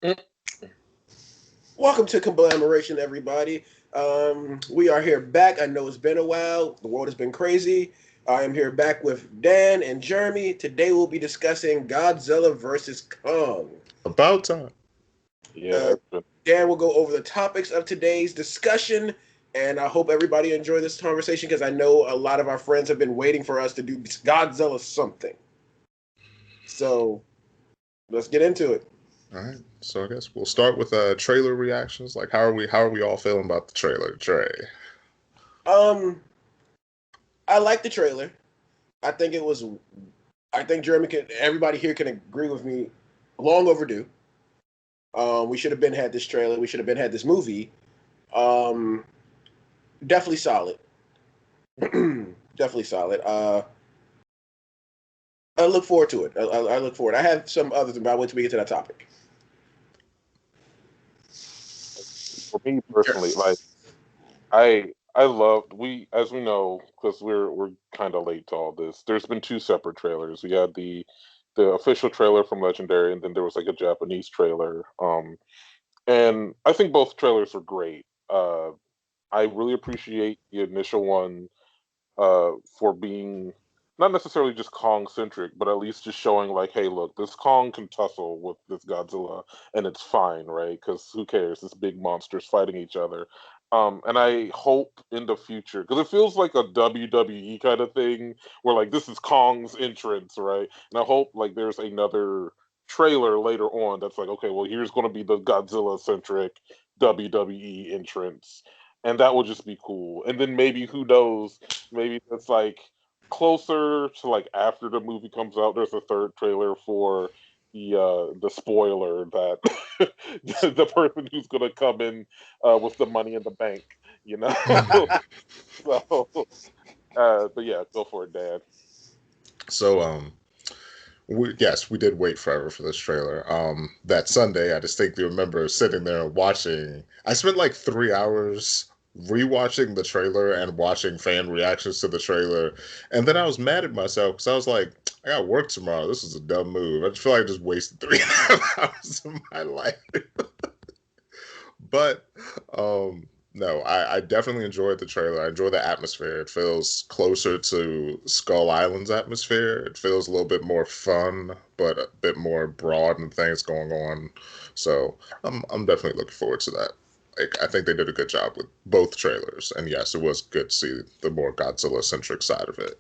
Mm. Welcome to CoBlamoration, everybody. We are here back. I know it's been a while. The world has been crazy. I am here back with Dan and Jeremy. Today we'll be discussing Godzilla versus Kong. About time. Uh, Yeah, Dan will go over the topics of today's discussion, and I hope everybody enjoyed this conversation because I know a lot of our friends have been waiting for us to do Godzilla something. So let's get into it. All right. So I guess we'll start with trailer reactions. Like, how are we all feeling about the trailer, Trey? Um, I like the trailer. I think it was. I think Jeremy can. Everybody here can agree with me. Long overdue. We should have been had this trailer. We should have been had this movie. Um, definitely solid. Definitely solid. I look forward to it. I look forward. I have some others, but I'll wait till we get to that topic. for me personally, like I loved as we know because we're kind of late to all this. There's been two separate trailers. We had the official trailer from Legendary, and then there was like a Japanese trailer. And I think both trailers were great. I really appreciate the initial one for being not necessarily just Kong centric, but at least just showing like, hey, look, this Kong can tussle with this Godzilla, and it's fine, right? Because who cares? It's big monsters fighting each other. And I hope in the future, because it feels like a WWE kind of thing, where like this is Kong's entrance, right? And I hope like there's another trailer later on that's like, okay, well here's going to be the Godzilla centric WWE entrance, and that would just be cool. And then maybe who knows, maybe that's like closer to like after the movie comes out. There's a third trailer for the spoiler that the person who's gonna come in with the money in the bank, you know. So, but yeah, go for it, Dad. So yes, we did wait forever for this trailer. That Sunday, I distinctly remember sitting there and watching. I spent like 3 hours rewatching the trailer and watching fan reactions to the trailer, and then I was mad at myself because I was like, I got work tomorrow. This is a dumb move. I just feel like I just wasted 3.5 hours of my life. But no, I definitely enjoyed the trailer. I enjoy the atmosphere. It feels closer to Skull Island's atmosphere. It feels a little bit more fun, but a bit more broad and things going on. So I'm definitely looking forward to that. Like, I think they did a good job with both trailers, and yes, it was good to see the more Godzilla centric side of it.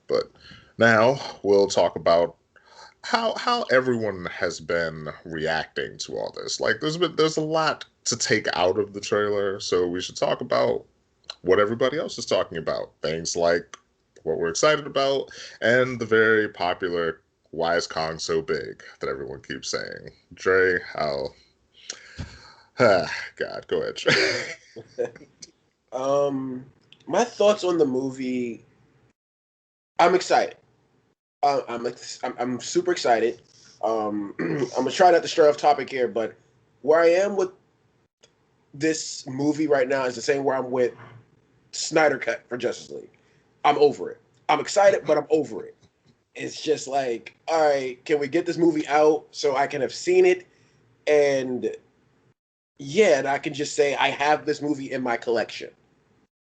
But now we'll talk about how everyone has been reacting to all this. Like, there's a lot to take out of the trailer, so we should talk about what everybody else is talking about. Things like what we're excited about and the very popular "Why is Kong so big?" that everyone keeps saying. Dre, how? God, go ahead, Dre. um, my thoughts on the movie. I'm excited. I'm super excited. I'm gonna try not to stray off topic here, but where I am with this movie right now is the same where I'm with Snyder Cut for Justice League. I'm over it. I'm excited, but I'm over it. It's just like, all right, can we get this movie out so I can have seen it, and yeah, and I can just say I have this movie in my collection.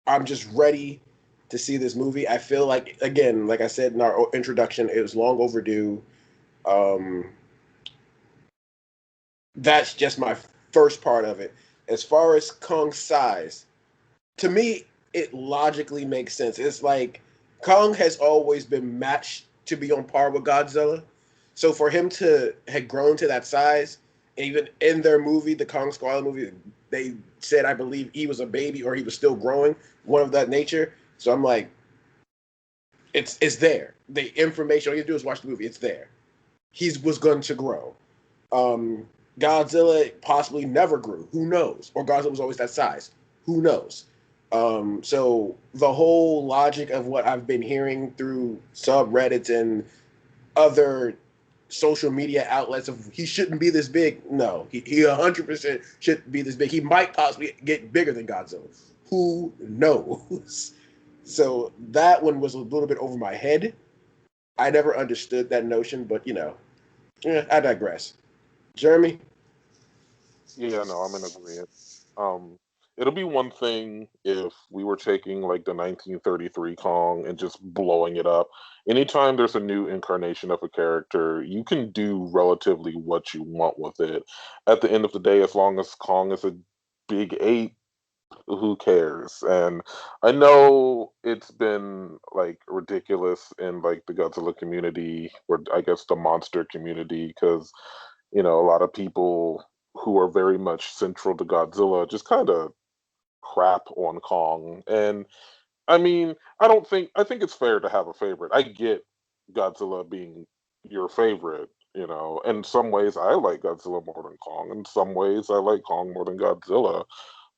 I'm just ready to see this movie. I feel like, again, like I said in our introduction, it was long overdue. Um, that's just my first part of it. As far as Kong's size, to me, it logically makes sense. It's like Kong has always been matched to be on par with Godzilla. So for him to have grown to that size, even in their movie, the Kong Skull Island movie, they said I believe he was a baby or he was still growing, one of that nature. So I'm like, it's there. The information, all you do is watch the movie. It's there. He was going to grow. Um, Godzilla possibly never grew. Who knows? Or Godzilla was always that size. Who knows? So the whole logic of what I've been hearing through subreddits and other social media outlets of he shouldn't be this big. No, he 100% shouldn't be this big. He might possibly get bigger than Godzilla. Who knows? So that one was a little bit over my head. I never understood that notion, but yeah, I digress. Jeremy? Yeah, no, I'm in agreement. Um, it'll be one thing if we were taking like the 1933 Kong and just blowing it up. Anytime there's a new incarnation of a character, you can do relatively what you want with it. At the end of the day, as long as Kong is a big ape, who cares? And I know it's been like ridiculous in like the Godzilla community, or I guess the monster community, because a lot of people who are very much central to Godzilla just kind of crap on Kong. And I mean, I think it's fair to have a favorite. I get Godzilla being your favorite. In some ways I like Godzilla more than Kong. In some ways I like Kong more than Godzilla.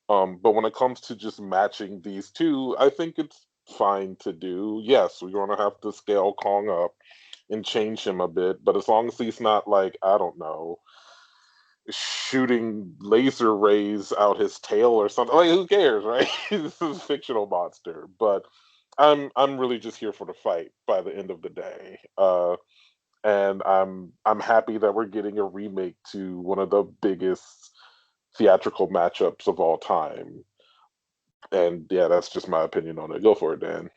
But when it comes to just matching these two, I think it's fine to do. Yes, we're going to have to scale Kong up and change him a bit, but as long as he's not like, I don't know, shooting laser rays out his tail or something, like who cares, right? This is a fictional monster, but I'm really just here for the fight by the end of the day. And I'm happy that we're getting a remake to one of the biggest theatrical matchups of all time. And yeah, that's just my opinion on it. Go for it, Dan.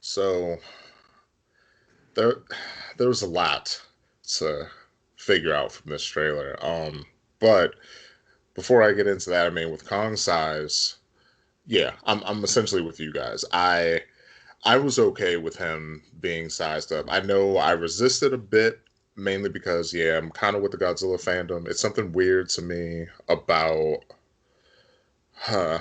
So there there was a lot to figure out from this trailer. But before I get into that, I mean, with Kong size, yeah, I'm essentially with you guys. I was okay with him being sized up. I know I resisted a bit, mainly because, yeah, I'm kind of with the Godzilla fandom. It's something weird to me about, huh,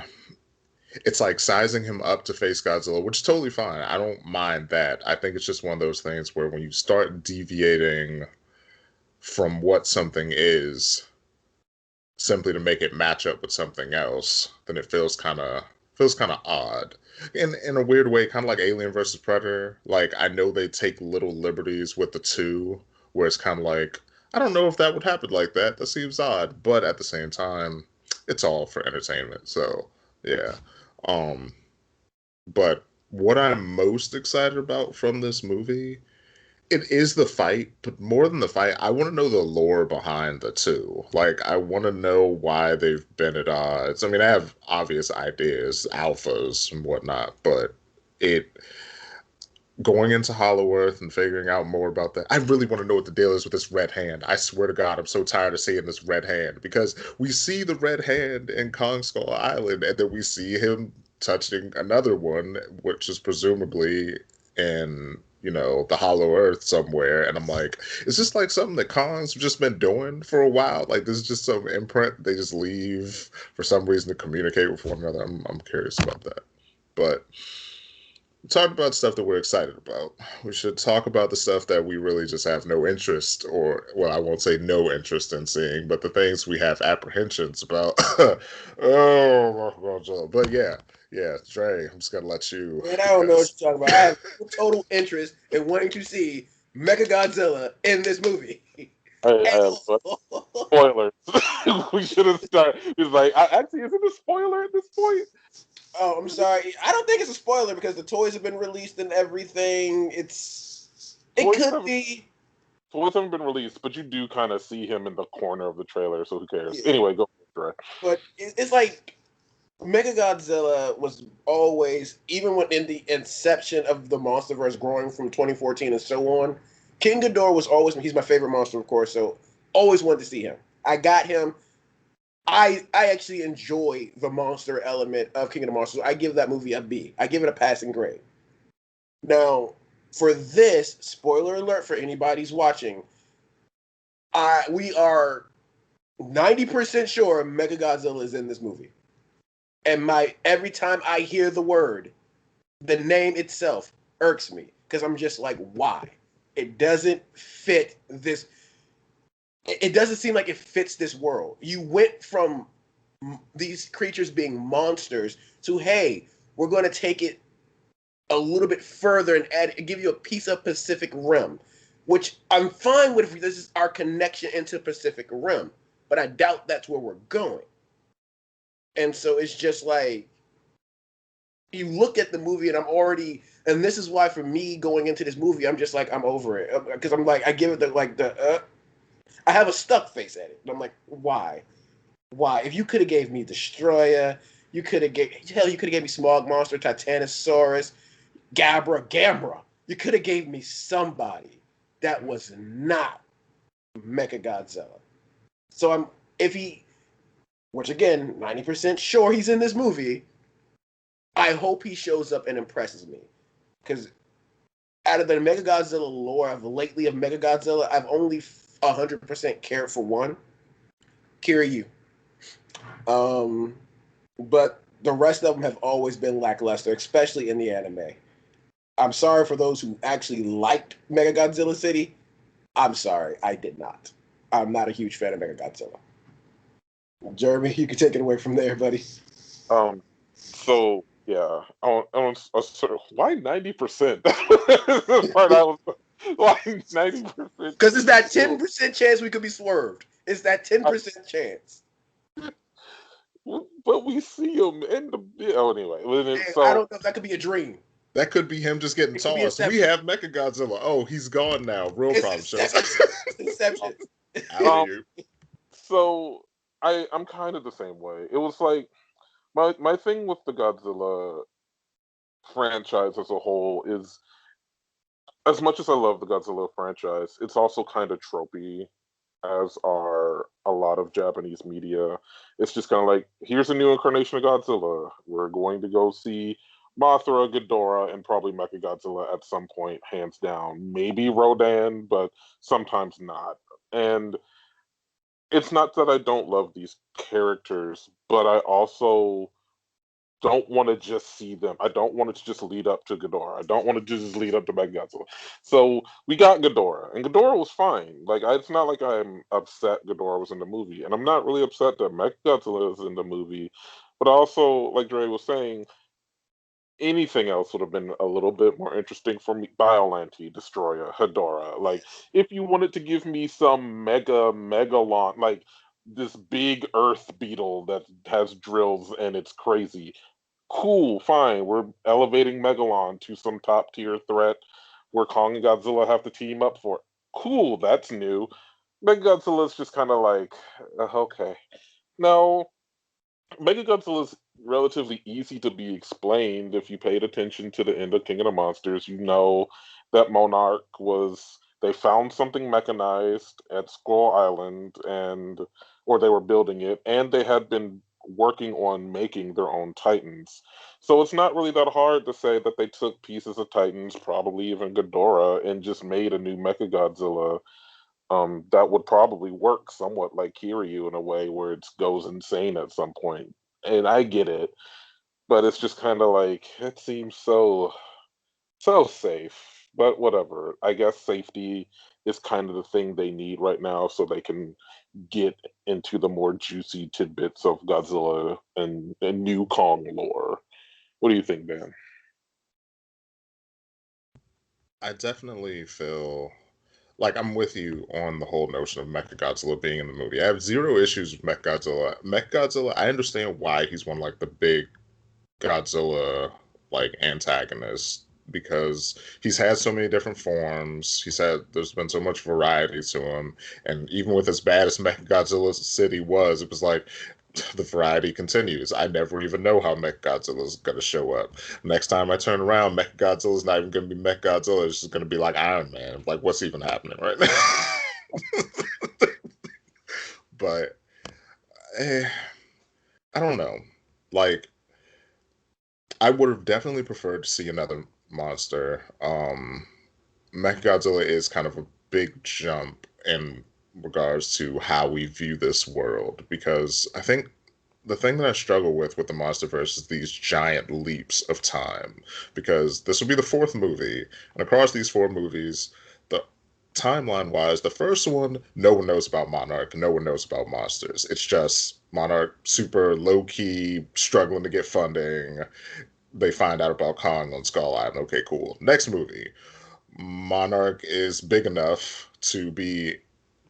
it's like sizing him up to face Godzilla, which is totally fine. I don't mind that. I think it's just one of those things where when you start deviating from what something is simply to make it match up with something else, then it feels kind of odd. In a weird way, kind of like Alien versus Predator. Like I know they take little liberties with the two, where it's kind of like I don't know if that would happen like that. That seems odd, but at the same time, it's all for entertainment. So yeah. Um, but what I'm most excited about from this movie, it is the fight, but more than the fight, I want to know the lore behind the two. Like, I want to know why they've been at odds. I mean, I have obvious ideas, alphas and whatnot, but it going into Hollow Earth and figuring out more about that. I really want to know what the deal is with this red hand. I swear to God, I'm so tired of seeing this red hand because we see the red hand in Kong Skull Island, and then we see him touching another one, which is presumably in the Hollow Earth somewhere. And I'm like, is this like something that Kong's just been doing for a while? Like this is just some imprint they just leave for some reason to communicate with one another. I'm curious about that, but talk about stuff that we're excited about. We should talk about the stuff that we really just have no interest, or, well, I won't say no interest in seeing, but the things we have apprehensions about. Oh, my God. But yeah, Dre, I'm just going to let you, Man, I don't know what because you're talking about. I have total interest in wanting to see Mechagodzilla in this movie. Spoilers. We should have started. He's like, actually, is it a spoiler at this point? Oh, I'm sorry. I don't think it's a spoiler because the toys have been released and everything. It Toys could haven't be. toys haven't been released, but you do kind of see him in the corner of the trailer, so who cares? Yeah, Anyway, go for it, but it's like Mechagodzilla was always, even when in the inception of the Monsterverse growing from 2014 and so on, King Ghidorah was always, he's my favorite monster, of course, so always wanted to see him. I got him. I actually enjoy the monster element of King of the Monsters. I give that movie a B. I give it a passing grade. Now, for this, spoiler alert for anybody's watching, we are 90% sure Mechagodzilla is in this movie. And every time I hear the word, the name itself irks me because I'm just like, why? It doesn't fit this. It doesn't seem like it fits this world. You went from these creatures being monsters to, hey, we're going to take it a little bit further and give you a piece of Pacific Rim, which I'm fine with if this is our connection into Pacific Rim, but I doubt that's where we're going. And so it's just like, you look at the movie and I'm already, and this is why for me going into this movie, I'm just like, I'm over it because I'm like, I give it the I have a stuck face at it. And I'm like, why? Why? If you could have gave me Destroyer, you could have gave me Smog Monster, Titanosaurus, Gamera. You could have gave me somebody that was not Mecha Godzilla. So if he, which again, 90% sure he's in this movie, I hope he shows up and impresses me. Because out of the Mega Godzilla lore of Mega Godzilla, I've only 100% cared for one, Kiryu. But the rest of them have always been lackluster, especially in the anime. I'm sorry for those who actually liked Mega Godzilla City. I'm sorry, I did not. I'm not a huge fan of Mega Godzilla. Jeremy, you can take it away from there, buddy. So yeah, why 90%? The part I was why 90%? Because it's that 10% chance we could be swerved. It's that 10% chance. But we see him in the anyway. So I don't know if that could be a dream. That could be him just getting tossed. We have Mecha Godzilla. Oh, he's gone now. Real problem. Inception. Out of you. So I'm kind of the same way. It was like my thing with the Godzilla franchise as a whole is, as much as I love the Godzilla franchise, it's also kind of tropey, as are a lot of Japanese media. It's just kind of like, here's a new incarnation of Godzilla. We're going to go see Mothra, Ghidorah, and probably Mechagodzilla at some point, hands down. Maybe Rodan, but sometimes not. And it's not that I don't love these characters, but I also don't want to just see them. I don't want it to just lead up to Ghidorah. I don't want it to just lead up to Mechagodzilla. So we got Ghidorah, and Ghidorah was fine. Like, it's not like I'm upset Ghidorah was in the movie, and I'm not really upset that Mechagodzilla is in the movie. But also, like Dre was saying, anything else would have been a little bit more interesting for me. Biollante, Destroyer, Hedorah. Like, if you wanted to give me some megalon, like this big earth beetle that has drills and it's crazy, cool, fine. We're elevating Megalon to some top tier threat where Kong and Godzilla have to team up for. Cool, that's new. Mechagodzilla's just kind of like, okay. No, Mechagodzilla is relatively easy to be explained if you paid attention to the end of King of the Monsters. You know that Monarch was, they found something mechanized at Skull Island, or they were building it, and they had been working on making their own Titans. So it's not really that hard to say that they took pieces of Titans, probably even Ghidorah, and just made a new Mechagodzilla that would probably work somewhat like Kiryu in a way where it goes insane at some point. And I get it, but it's just kind of like, it seems so safe. But whatever. I guess safety is kind of the thing they need right now, so they can get into the more juicy tidbits of Godzilla and new Kong lore. What do you think, Dan? I definitely feel like I'm with you on the whole notion of Mechagodzilla being in the movie. I have zero issues with Mechagodzilla. Mechagodzilla, I understand why he's one of like the big Godzilla like antagonists, because he's had so many different forms. There's been so much variety to him, and even with as bad as Mechagodzilla City was, it was like the variety continues. I never even know how Mechagodzilla is going to show up. Next time I turn around, Mechagodzilla is not even going to be Mechagodzilla. It's just going to be like Iron Man. Like, what's even happening right now? But I don't know. Like, I would have definitely preferred to see another monster. Mechagodzilla is kind of a big jump in regards to how we view this world, because I think the thing that I struggle with the Monsterverse is these giant leaps of time, because this will be the fourth movie, and across these four movies, the timeline wise, the first one, no one knows about Monarch, no one knows about monsters. It's just Monarch super low key, struggling to get funding. They find out about Kong on Skull Island. Okay, cool. Next movie, Monarch is big enough to be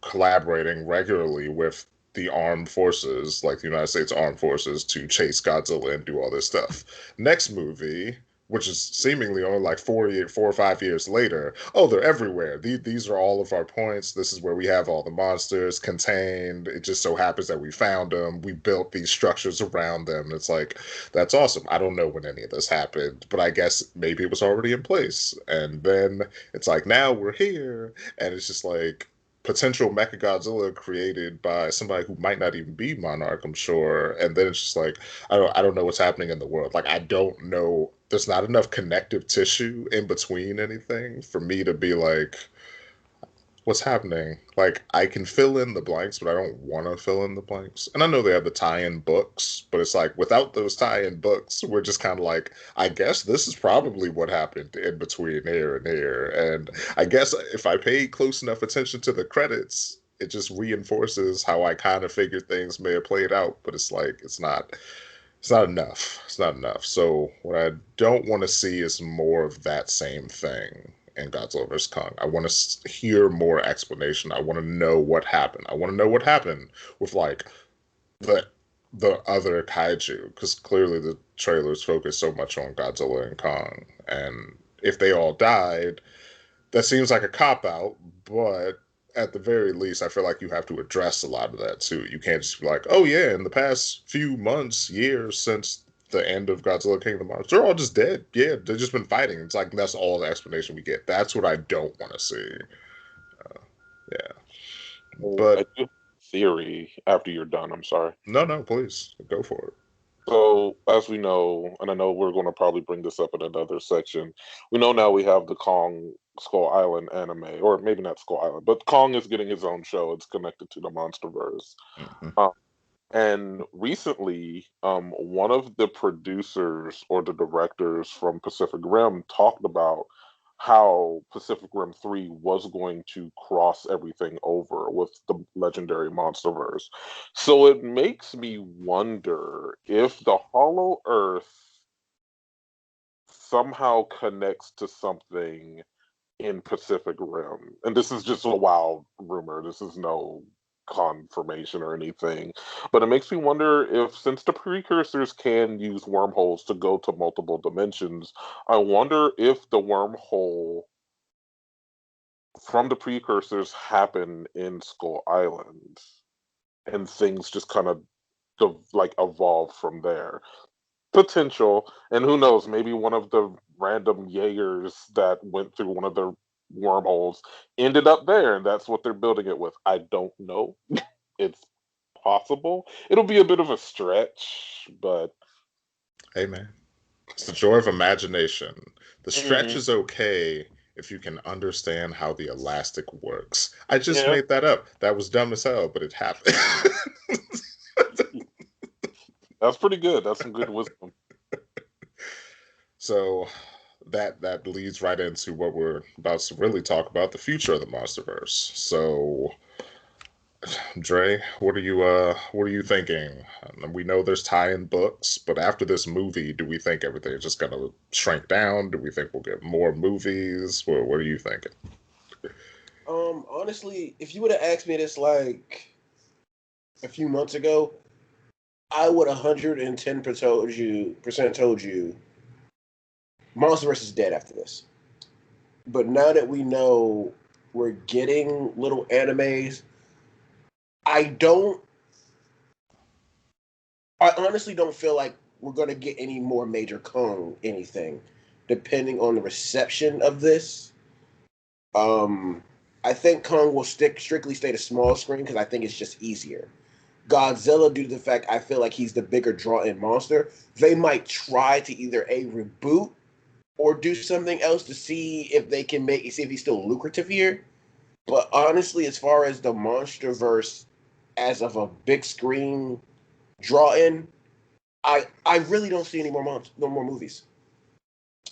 collaborating regularly with the armed forces, like the United States Armed Forces, to chase Godzilla and do all this stuff. Next movie, which is seemingly only like 4 or 5 years later. Oh, they're everywhere. These are all of our points. This is where we have all the monsters contained. It just so happens that we found them. We built these structures around them. It's like, that's awesome. I don't know when any of this happened, but I guess maybe it was already in place. And then it's like, now we're here. And it's just like, potential Mechagodzilla created by somebody who might not even be Monarch, I'm sure. And then it's just like, I don't know what's happening in the world. Like, I don't know. There's not enough connective tissue in between anything for me to be like, what's happening? Like, I can fill in the blanks, but I don't want to fill in the blanks. And I know they have the tie-in books, but it's like, without those tie-in books, we're just kind of like, I guess this is probably what happened in between here and here. And I guess if I pay close enough attention to the credits, it just reinforces how I kind of figured things may have played out. But it's like, it's not enough. It's not enough. So what I don't want to see is more of that same thing in Godzilla vs Kong. I want to hear more explanation. I want to know what happened. I want to know what happened with like the the other kaiju, because clearly the trailers focus so much on Godzilla and Kong, and if they all died, that seems like a cop out, but at the very least, I feel like you have to address a lot of that too. You can't just be like, oh yeah, in the past few months, years since the end of Godzilla King of the Monsters, they're all just dead. Yeah, they've just been fighting. It's like that's all the explanation we get. That's what I don't want to see. Yeah, Well, I but do have a theory after you're done. I'm sorry. no, no, please go for it. So, as we know, and I know we're going to probably bring this up in another section, we know now we have the Kong Skull Island anime, or maybe not Skull Island, but Kong is getting his own show. It's connected to the Monsterverse. Hmm. Um, and recently, one of the producers or the directors from Pacific Rim talked about how Pacific Rim 3 was going to cross everything over with the legendary Monsterverse. So it makes me wonder if the Hollow Earth somehow connects to something in Pacific Rim. And this is just a wild rumor. This is no confirmation or anything. But it makes me wonder if, since the precursors can use wormholes to go to multiple dimensions, I wonder if the wormhole from the precursors happen in Skull Island and things just kind of like evolve from there. Potential, and who knows, maybe one of the random Jaegers that went through one of the wormholes ended up there, and that's what they're building it with. I don't know. It's possible. It'll be a bit of a stretch, but Hey man, it's the joy of imagination. The stretch mhm, is okay if you can understand how the elastic works. I just yeah, made that up. That was dumb as hell, but it happened. that's pretty good. That's some good wisdom. So that leads right into what we're about to really talk about, the future of the Monsterverse. So Dre, what are you thinking? We know there's tie-in books, but after this movie, do we think everything is just gonna shrink down? Do we think we'll get more movies? What are you thinking? Honestly, if you would have asked me this like a few months ago, I would 110% told you Monsterverse is dead after this. But now that we know we're getting little animes, I don't. I honestly don't feel like we're gonna get any more Major Kong anything, depending on the reception of this. Um, I think Kong will strictly stay to small screen because I think it's just easier. Godzilla, due to the fact I feel like he's the bigger draw-in monster, they might try to either a reboot or do something else to see if they can see if he's still lucrative here. But honestly, as far as the MonsterVerse as of a big screen draw-in, I really don't see any more no more movies.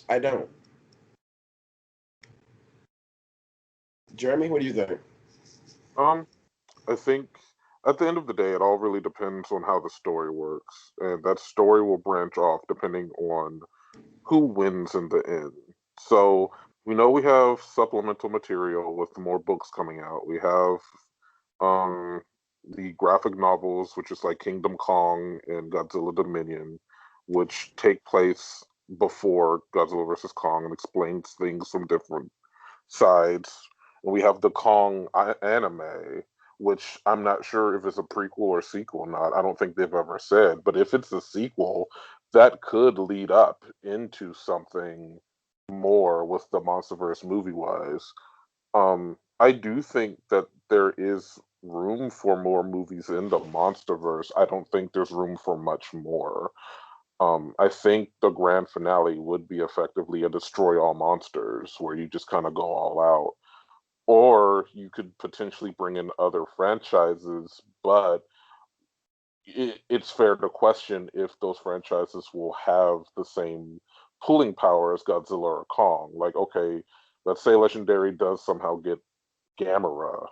I don't. Jeremy, what do you think? Um, I think at the end of the day, it all really depends on how the story works, and that story will branch off depending on who wins in the end. So we know we have supplemental material with more books coming out. We have um the graphic novels, which is like Kingdom Kong and Godzilla Dominion, which take place. before Godzilla versus Kong and explains things from different sides. And we have the Kong anime, which I'm not sure if it's a prequel or sequel or not. I don't think they've ever said, but if it's a sequel, that could lead up into something more with the Monsterverse movie wise. I do think that there is room for more movies in the Monsterverse. I don't think there's room for much more. I think the grand finale would be effectively a destroy all monsters, where you just kind of go all out. Or you could potentially bring in other franchises, but it's fair to question if those franchises will have the same pulling power as Godzilla or Kong. Like, okay, let's say Legendary does somehow get Gamera.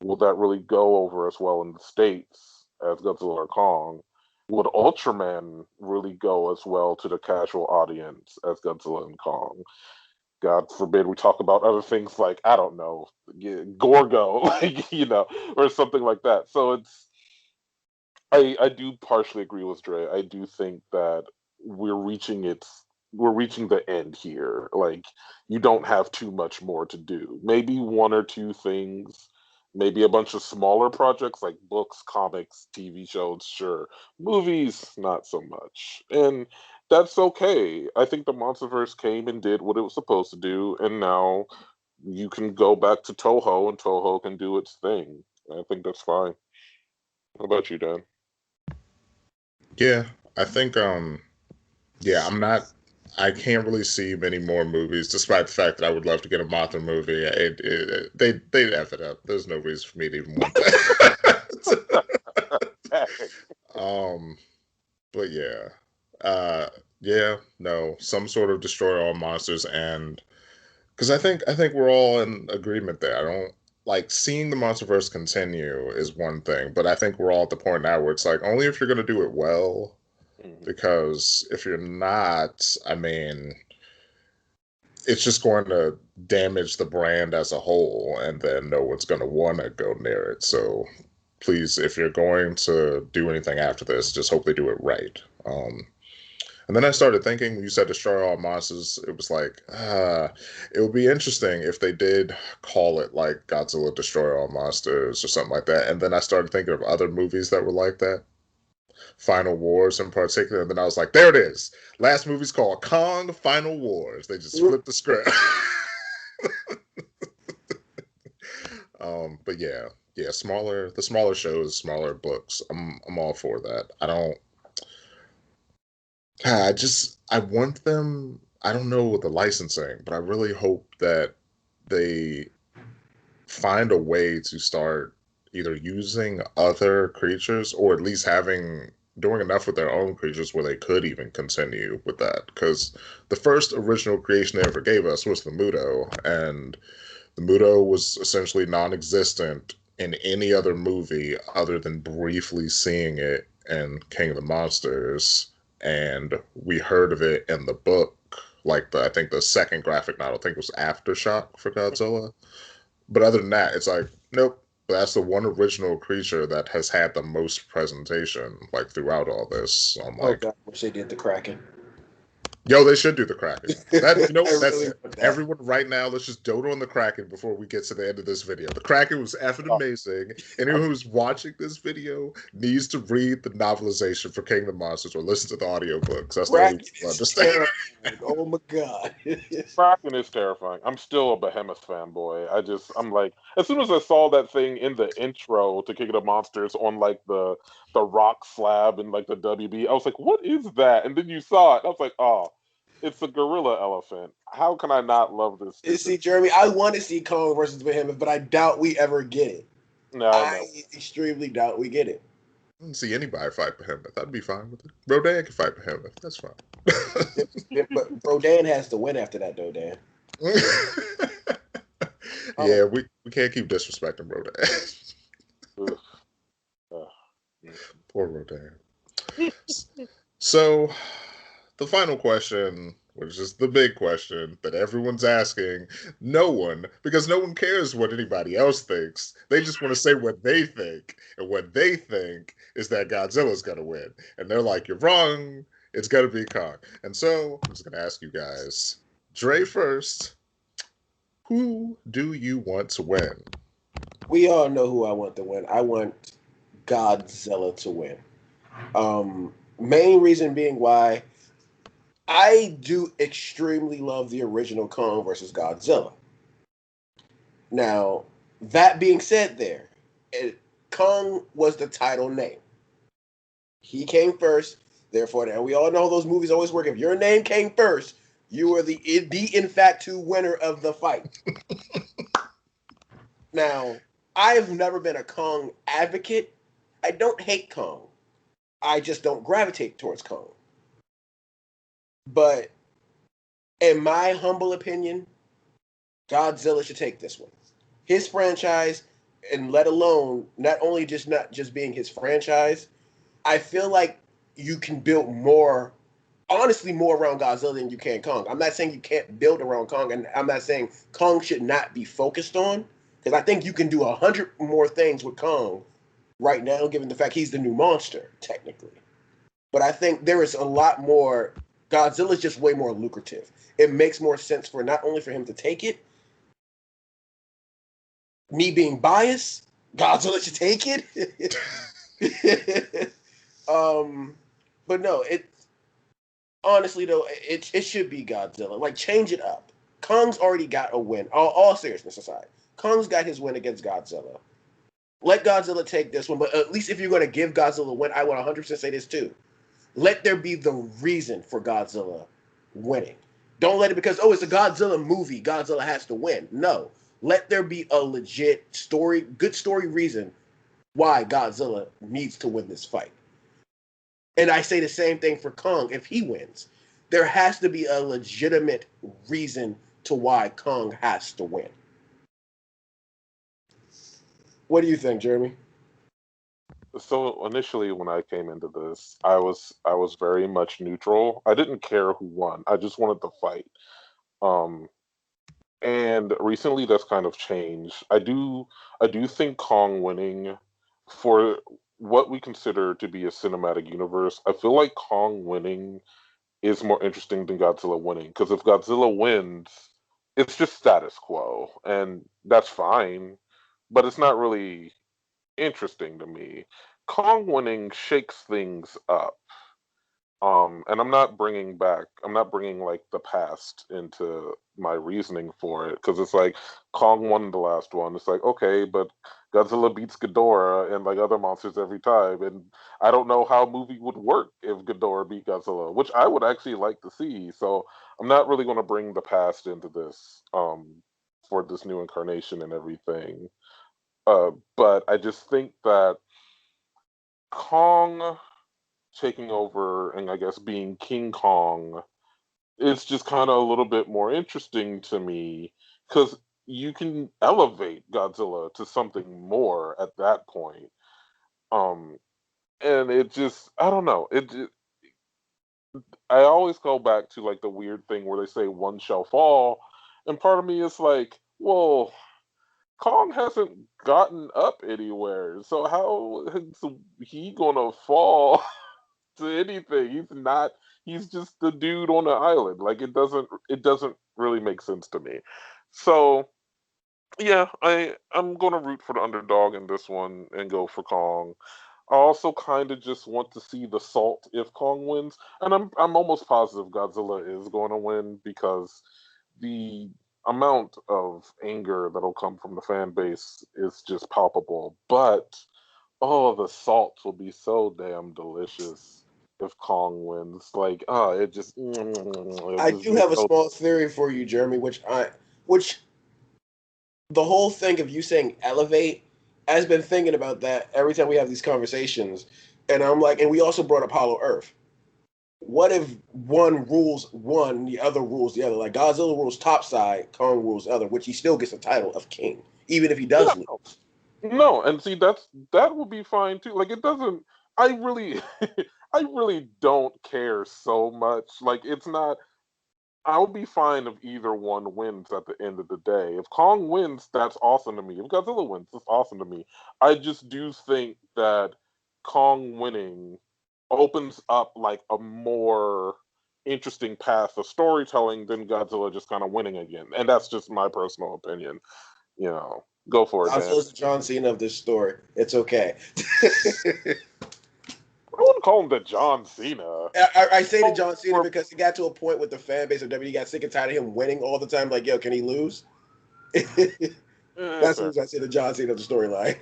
Will that really go over as well in the States as Godzilla or Kong? Would Ultraman really go as well to the casual audience as Godzilla and Kong? God forbid we talk about other things like, I don't know, Gorgo, like, or something like that. So I do partially agree with Dre. I do think that we're reaching its we're reaching the end here. Like, you don't have too much more to do. Maybe one or two things, maybe a bunch of smaller projects like books, comics, TV shows, sure. Movies, not so much. And that's okay. I think the Monsterverse came and did what it was supposed to do, and now you can go back to Toho and Toho can do its thing. I think that's fine. What about you, Dan? Yeah, I think yeah, I can't really see many more movies, despite the fact that I would love to get a Mothra movie. They'd F it up. There's no reason for me to even want that. um, but yeah, yeah, no, some sort of destroy all monsters, and because I think we're all in agreement there. I don't like seeing the MonsterVerse continue is one thing, but I think we're all at the point now where it's like only if you're gonna do it well, Mhm. because if you're not, I mean, it's just going to damage the brand as a whole, and then no one's going to want to go near it. So please, if you're going to do anything after this, just hope they do it right. And then I started thinking, when you said destroy all monsters, it was like, it would be interesting if they did call it like Godzilla Destroy All Monsters or something like that. And then I started thinking of other movies that were like that. Final Wars in particular. And then I was like, there it is. Last movie's called Kong Final Wars. They just flipped the script. But yeah, yeah, the smaller shows, smaller books. I'm all for that. I want them. I don't know with the licensing, but I really hope that they find a way to start either using other creatures or at least doing enough with their own creatures where they could even continue with that. Because the first original creation they ever gave us was the Muto, and the Muto was essentially non-existent in any other movie other than briefly seeing it in King of the Monsters, and we heard of it in the book, like I think the second graphic novel, I think it was Aftershock for Godzilla. But other than that, it's like, nope. That's the one original creature that has had the most presentation, like throughout all this. So I'm Oh like, God, wish they did the Kraken. yo, they should do the Kraken. That I that's really want that. everyone right now. Let's just dote on the Kraken before we get to the end of this video. The Kraken was effing amazing. Anyone who's watching this video needs to read the novelization for King of the Monsters or listen to the audiobooks. That's the only way Kraken to is understand. terrifying. Oh my God. Kraken is terrifying. I'm still a Behemoth fanboy. I'm like, as soon as I saw that thing in the intro to King of the Monsters on like the rock slab and like the WB, I was like, what is that? And then you saw it. I was like, oh, it's a gorilla elephant. How can I not love this You stupid? see, Jeremy, I want to see Kong versus Behemoth, but I doubt we ever get it. No, I no. extremely doubt we get it. I don't see anybody fight Behemoth. I'd be fine with it. Rodan can fight Behemoth. That's fine. But Rodan has to win after that, though, Dan. Oh, Yeah, we can't keep disrespecting Rodan. ugh, ugh. Poor Rodan. So, the final question, which is the big question that everyone's asking, because no one cares what anybody else thinks. They just want to say what they think. And what they think is that Godzilla's going to win. And they're like, you're wrong. It's got to be Kong. And so I'm just going to ask you guys, Dre first, who do you want to win? We all know who I want to win. I want Godzilla to win. Main reason being why I do extremely love the original Kong versus Godzilla. Now, that being said, Kong was the title name. He came first, therefore, and we all know those movies always work. If your name came first, you were the in fact winner of the fight. Now, I've never been a Kong advocate. I don't hate Kong. I just don't gravitate towards Kong. But in my humble opinion, Godzilla should take this one. His franchise, and let alone not just being his franchise, I feel like you can build honestly, more around Godzilla than you can Kong. I'm not saying you can't build around Kong, and I'm not saying Kong should not be focused on, because I think you can do 100 more things with Kong right now, given the fact he's the new monster, technically. But I think there is a lot more. Godzilla's just way more lucrative. It makes more sense for not only for him to take it. Me being biased, Godzilla should take it. But no, it honestly though, it should be Godzilla. Like, change it up. Kong's already got a win. All seriousness aside, Kong's got his win against Godzilla. Let Godzilla take this one, but at least if you're going to give Godzilla a win, I would 100% say this too. Let there be the reason for Godzilla winning. Don't let it because, oh, it's a Godzilla movie, Godzilla has to win. No. Let there be a legit story, good story reason why Godzilla needs to win this fight. And I say the same thing for Kong if he wins. There has to be a legitimate reason to why Kong has to win. What do you think, Jeremy? So initially, when I came into this, I was very much neutral. I didn't care who won. I just wanted to fight. Um, and recently, that's kind of changed. I do think Kong winning for what we consider to be a cinematic universe. I feel like Kong winning is more interesting than Godzilla winning because if Godzilla wins, it's just status quo, and that's fine. But it's not really interesting to me. Kong winning shakes things up. And I'm not bringing like the past into my reasoning for it because it's like Kong won the last one. It's like, okay, but Godzilla beats Ghidorah and like other monsters every time. And I don't know how a movie would work if Ghidorah beat Godzilla, which I would actually like to see. So I'm not really going to bring the past into this, for this new incarnation and everything. But I just think that Kong taking over and I guess being King Kong is just kind of a little bit more interesting to me because you can elevate Godzilla to something more at that point. Um, and it just, I don't know. I always go back to like the weird thing where they say one shall fall, and part of me is like, well, Kong hasn't gotten up anywhere, so how is he gonna fall to anything? He's not. He's just the dude on the island. Like it doesn't really make sense to me. So yeah, I'm gonna root for the underdog in this one and go for Kong. I also kind of just want to see the salt if Kong wins, and I'm almost positive Godzilla is going to win because the amount of anger that'll come from the fan base is just palpable. But oh, the salt will be so damn delicious if Kong wins. Like, it just it I just do be have a so. small theory for you, Jeremy, which the whole thing of you saying elevate, I've been thinking about that every time we have these conversations. And I'm like, and we also brought up Hollow Earth. What if one rules one, the other rules the other? Like Godzilla rules top side, Kong rules other, which he still gets the title of king, even if he Yeah, does lose. no, and see that would be fine too. Like it doesn't. I really, I really don't care so much. Like it's not. I'll be fine if either one wins at the end of the day. If Kong wins, that's awesome to me. If Godzilla wins, that's awesome to me. I just do think that Kong winning opens up like a more interesting path of storytelling than Godzilla just kind of winning again. And that's just my personal opinion. Go for it, Dan. Godzilla's the John Cena of this story. It's okay. I wouldn't call him the John Cena. I say the Oh, John Cena because it got to a point with the fan base of WWE got sick and tired of him winning all the time. Like, yo, can he lose? That's fair. what I say the John Cena of the storyline.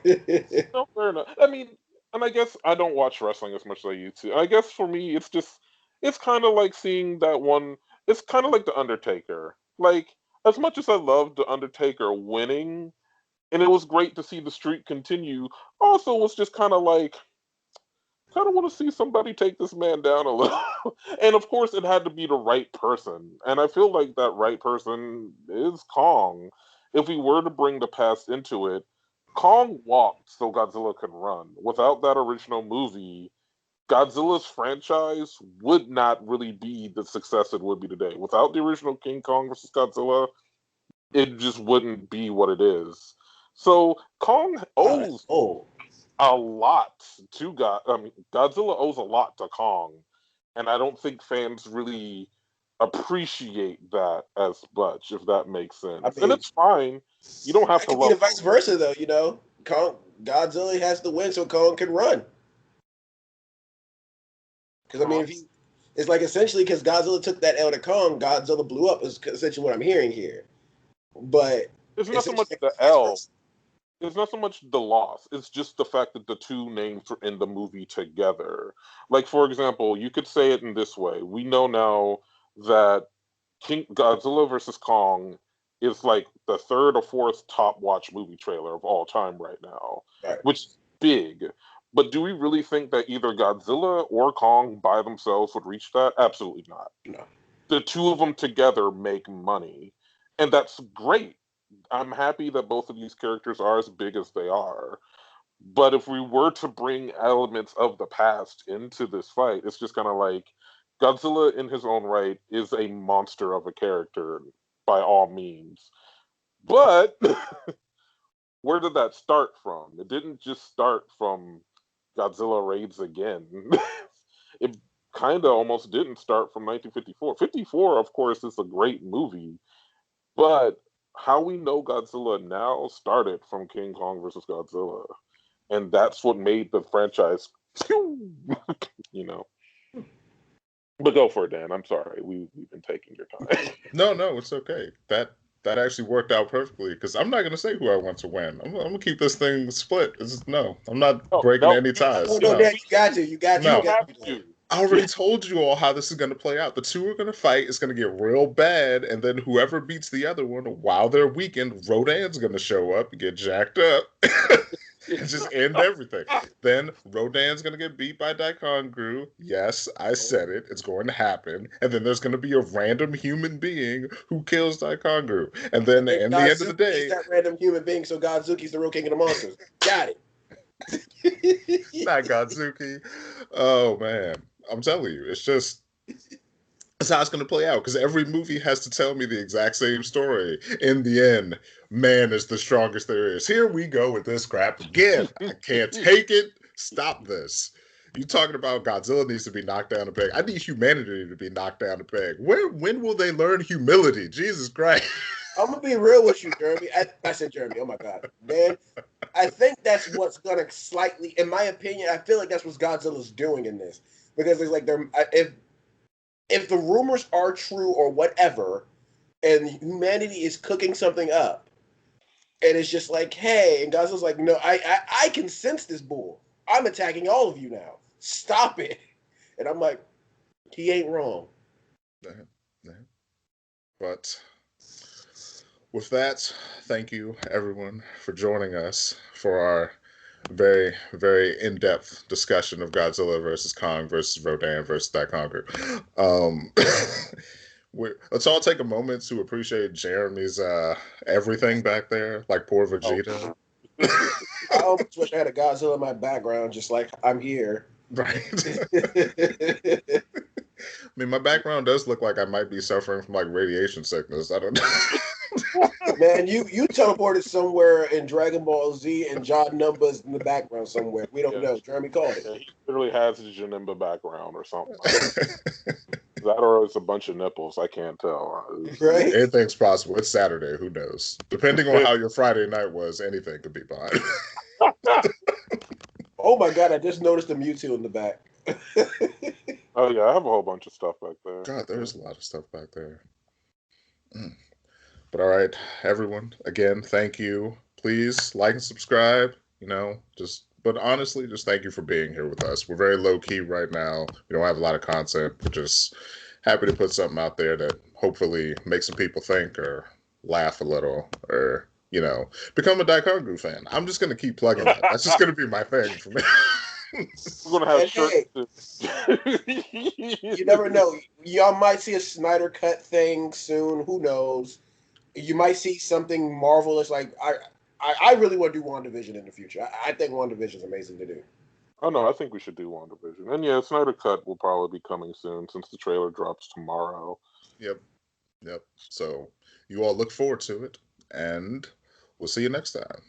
No, fair enough. I mean, and I guess I don't watch wrestling as much as I used to. I guess for me, it's kind of like seeing that one. It's kind of like the Undertaker. Like, as much as I loved the Undertaker winning, and it was great to see the streak continue. Also, it was just kind of want to see somebody take this man down a little. And of course, it had to be the right person. And I feel like that right person is Kong. If we were to bring the past into it, Kong walked so Godzilla could run. Without that original movie, Godzilla's franchise would not really be the success it would be today. Without the original King Kong versus Godzilla, it just wouldn't be what it is. So Kong owes Oh, a lot to God. I mean, Godzilla owes a lot to Kong, and I don't think fans really appreciate that as much, if that makes sense. I And mean, it's fine. You don't have it to could be the love vice Kong. versa, though. Godzilla has to win so Kong can run. Because I mean, it's like essentially because Godzilla took that L to Kong, Godzilla blew up. Is essentially what I'm hearing here. But It's not so much essentially, the vice L. versa. It's not so much the loss. It's just the fact that the two names are in the movie together. Like, for example, you could say it in this way. We know now that King Godzilla versus Kong is like the third or fourth top watch movie trailer of all time right now, Right. which is big. But do we really think that either Godzilla or Kong by themselves would reach that? Absolutely not. No. The two of them together make money, and that's great. I'm happy that both of these characters are as big as they are. But if we were to bring elements of the past into this fight, it's just kind of like Godzilla in his own right is a monster of a character by all means. But where did that start from? It didn't just start from Godzilla Raids Again. It kind of almost didn't start from 1954. 54, of course, is a great movie, but how we know Godzilla now started from King Kong versus Godzilla. And that's what made the franchise, you know. But go for it, Dan. I'm sorry. We've been taking your time. No, it's okay. That actually worked out perfectly because I'm not gonna say who I want to win. I'm gonna keep this thing split. No, I'm not No, breaking no, any No, ties. no, No, Dad, you got to. You got to. you You no. got have to. to. I already told you all how this is going to play out. The two are going to fight. It's going to get real bad, and then whoever beats the other one while they're weakened, Rodan's going to show up and get jacked up and just end everything. Then Rodan's going to get beat by Daikongru. Yes, I said it. It's going to happen. And then there's going to be a random human being who kills Daikongru. And then And in the end of the Godzuki's day, that random human being, so Godzuki's the real king of the monsters. Got it. not Godzuki. Oh man, I'm telling you, it's just that's how it's going to play out because every movie has to tell me the exact same story. In the end, man is the strongest there is. Here we go with this crap again. I can't take it. Stop this. You talking about Godzilla needs to be knocked down a peg. I need humanity to be knocked down a peg. When will they learn humility? Jesus Christ. I'm gonna be real with you, Jeremy. I said Jeremy. Oh my God, man. I think that's what's gonna slightly, in my opinion, I feel like that's what Godzilla's doing in this because it's like they're if the rumors are true or whatever, and humanity is cooking something up, and it's just like, hey, and Godzilla's like, no, I can sense this bull. I'm attacking all of you now. Stop it. And I'm like, he ain't wrong. But with that, thank you everyone for joining us for our very, very in-depth discussion of Godzilla versus Kong versus Rodan versus Daikongru. Um, let's all take a moment to appreciate Jeremy's everything back there, like poor Vegeta. I almost wish I had a Godzilla in my background, just like I'm here. Right. mean, my background does look like I might be suffering from like radiation sickness. I don't know. Man, you teleported somewhere in Dragon Ball Z and John Numbers in the background somewhere. We don't Yeah, know. Jeremy called yeah, it. he literally has a Janemba background or something. That or it's a bunch of nipples. I can't tell. Right? Anything's possible. It's Saturday. Who knows? Depending on how your Friday night was, anything could be fine. Oh my god, I just noticed a Mewtwo in the back. Oh yeah, I have a whole bunch of stuff back there. God, there's a lot of stuff back there. Mm. But all right, everyone. Again, thank you. Please like and subscribe. But honestly, just thank you for being here with us. We're very low key right now. We don't have a lot of content. We're just happy to put something out there that hopefully makes some people think or laugh a little or become a Daikongru fan. I'm just gonna keep plugging that. That's just gonna be my thing for me. We're gonna have And shirts. hey, you never know. Y'all might see a Snyder Cut thing soon. Who knows? You might see something marvelous. Like I really want to do WandaVision in the future. I think WandaVision is amazing to do. Oh no, I think we should do WandaVision. And yeah, Snyder Cut will probably be coming soon since the trailer drops tomorrow. Yep. Yep. So you all look forward to it, and we'll see you next time.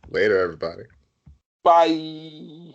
Later, everybody. Bye.